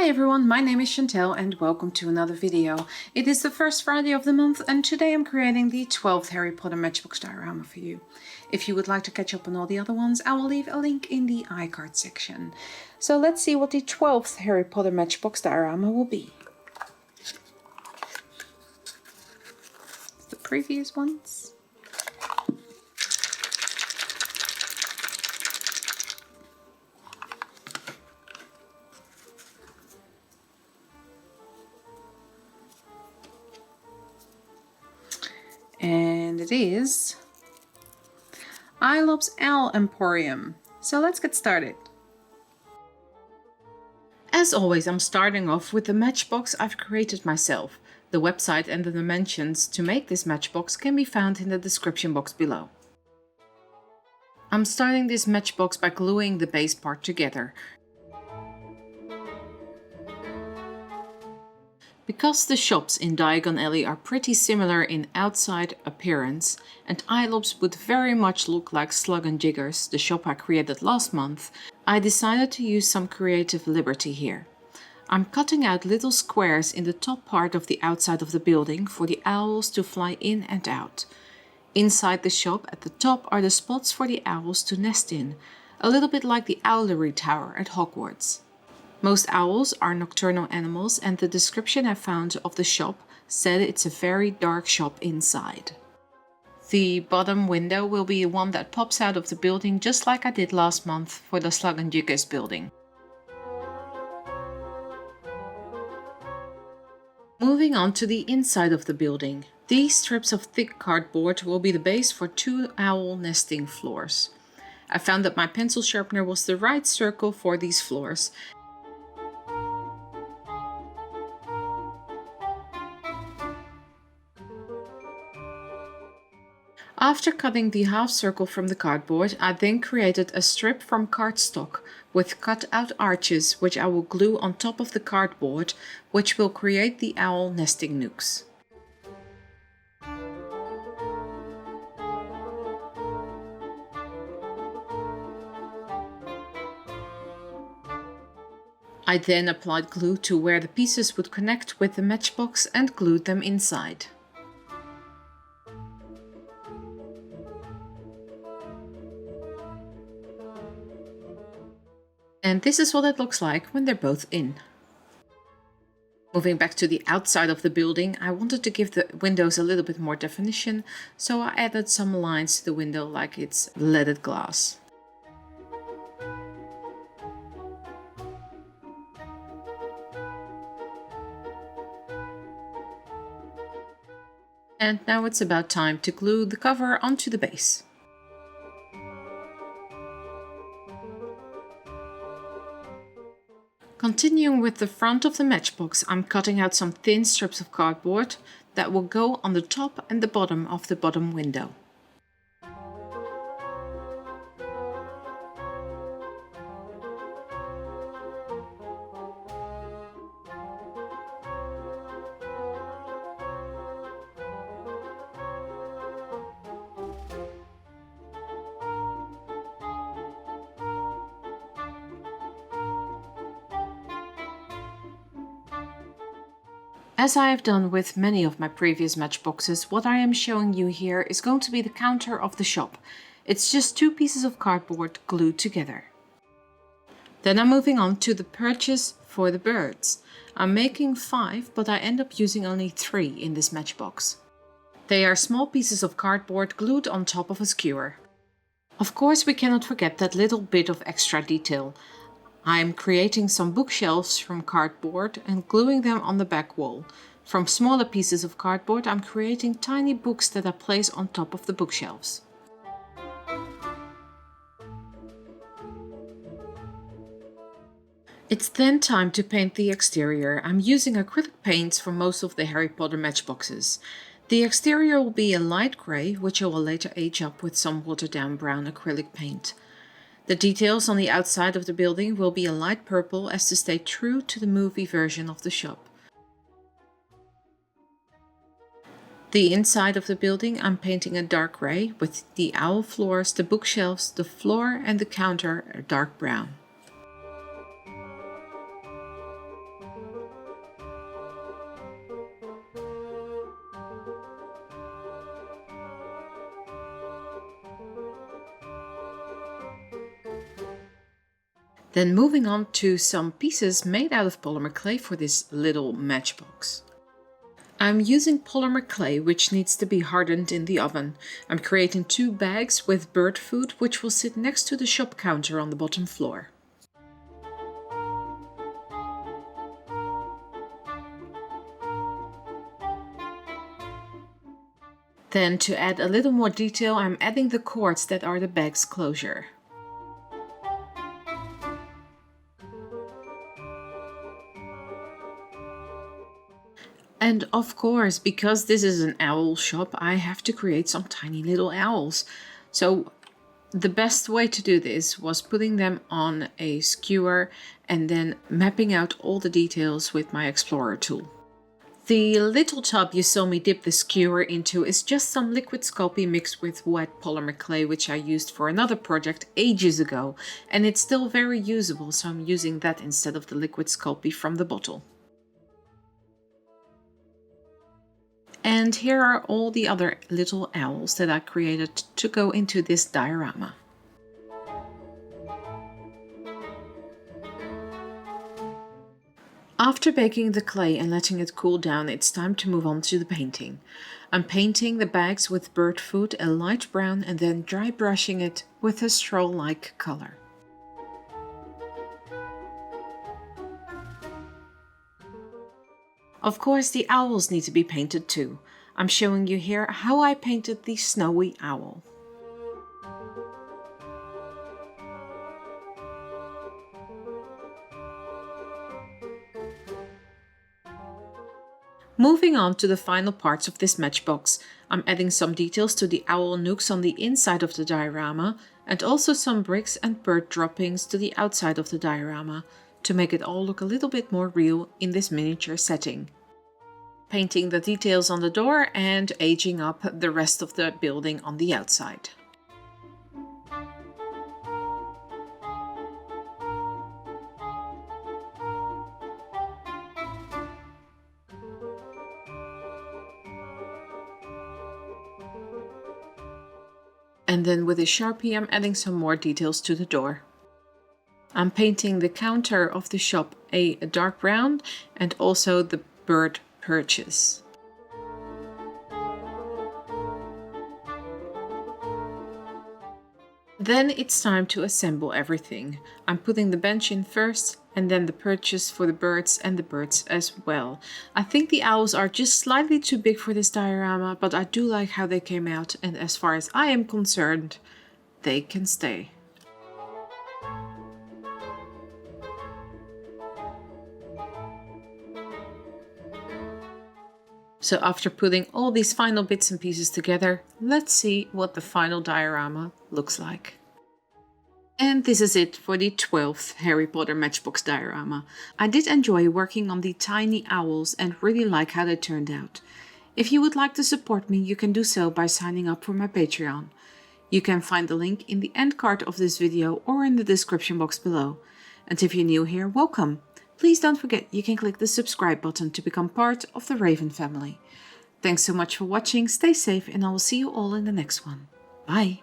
Hi everyone, my name is Chantel and welcome to another video. It is the first Friday of the month and today I'm creating the 12th Harry Potter Matchbox Diorama for you. If you would like to catch up on all the other ones, I will leave a link in the iCard section. So let's see what the 12th Harry Potter Matchbox Diorama will be. The previous ones. And it is Eeylops Owl Emporium. So let's get started. As always, I'm starting off with the matchbox I've created myself. The website and the dimensions to make this matchbox can be found in the description box below. I'm starting this matchbox by gluing the base part together. Because the shops in Diagon Alley are pretty similar in outside appearance, and Eeylops would very much look like Slug and Jiggers, the shop I created last month, I decided to use some creative liberty here. I'm cutting out little squares in the top part of the outside of the building for the owls to fly in and out. Inside the shop at the top are the spots for the owls to nest in, a little bit like the Owlery Tower at Hogwarts. Most owls are nocturnal animals and the description I found of the shop said it's a very dark shop inside. The bottom window will be one that pops out of the building just like I did last month for the Slug and Jiggers building. Moving on to the inside of the building. These strips of thick cardboard will be the base for 2 owl nesting floors. I found that my pencil sharpener was the right circle for these floors. After cutting the half circle from the cardboard, I then created a strip from cardstock with cut out arches which I will glue on top of the cardboard, which will create the owl nesting nooks. I then applied glue to where the pieces would connect with the matchbox and glued them inside. And this is what it looks like when they're both in. Moving back to the outside of the building, I wanted to give the windows a little bit more definition, so I added some lines to the window like it's leaded glass. And now it's about time to glue the cover onto the base. Continuing with the front of the matchbox, I'm cutting out some thin strips of cardboard that will go on the top and the bottom of the bottom window. As I have done with many of my previous matchboxes, what I am showing you here is going to be the counter of the shop. It's just 2 pieces of cardboard glued together. Then I'm moving on to the purchase for the birds. I'm making 5, but I end up using only 3 in this matchbox. They are small pieces of cardboard glued on top of a skewer. Of course, we cannot forget that little bit of extra detail. I am creating some bookshelves from cardboard and gluing them on the back wall. From smaller pieces of cardboard, I'm creating tiny books that I place on top of the bookshelves. It's then time to paint the exterior. I'm using acrylic paints for most of the Harry Potter matchboxes. The exterior will be a light grey, which I will later age up with some watered down brown acrylic paint. The details on the outside of the building will be a light purple as to stay true to the movie version of the shop. The inside of the building I'm painting a dark grey with the owl floors, the bookshelves, the floor and the counter a dark brown. Then moving on to some pieces made out of polymer clay for this little matchbox. I'm using polymer clay, which needs to be hardened in the oven. I'm creating 2 bags with bird food, which will sit next to the shop counter on the bottom floor. Then, to add a little more detail, I'm adding the cords that are the bag's closure. And of course, because this is an owl shop, I have to create some tiny little owls. So the best way to do this was putting them on a skewer and then mapping out all the details with my Explorer tool. The little tub you saw me dip the skewer into is just some liquid Sculpey mixed with wet polymer clay, which I used for another project ages ago, and it's still very usable, so I'm using that instead of the liquid Sculpey from the bottle. And here are all the other little owls that I created to go into this diorama. After baking the clay and letting it cool down, it's time to move on to the painting. I'm painting the bags with bird food a light brown and then dry brushing it with a straw-like color. Of course, the owls need to be painted too. I'm showing you here how I painted the snowy owl. Moving on to the final parts of this matchbox, I'm adding some details to the owl nooks on the inside of the diorama and also some bricks and bird droppings to the outside of the diorama to make it all look a little bit more real in this miniature setting. Painting the details on the door and aging up the rest of the building on the outside. And then with a Sharpie I'm adding some more details to the door. I'm painting the counter of the shop a dark brown and also the bird perches. Then it's time to assemble everything. I'm putting the bench in first and then the perches for the birds and the birds as well. I think the owls are just slightly too big for this diorama, but I do like how they came out, and as far as I am concerned, they can stay. So after putting all these final bits and pieces together, let's see what the final diorama looks like. And this is it for the 12th Harry Potter Matchbox Diorama. I did enjoy working on the tiny owls and really like how they turned out. If you would like to support me, you can do so by signing up for my Patreon. You can find the link in the end card of this video or in the description box below. And if you're new here, welcome! Please don't forget you can click the subscribe button to become part of the Raven family. Thanks so much for watching, stay safe, and I will see you all in the next one. Bye!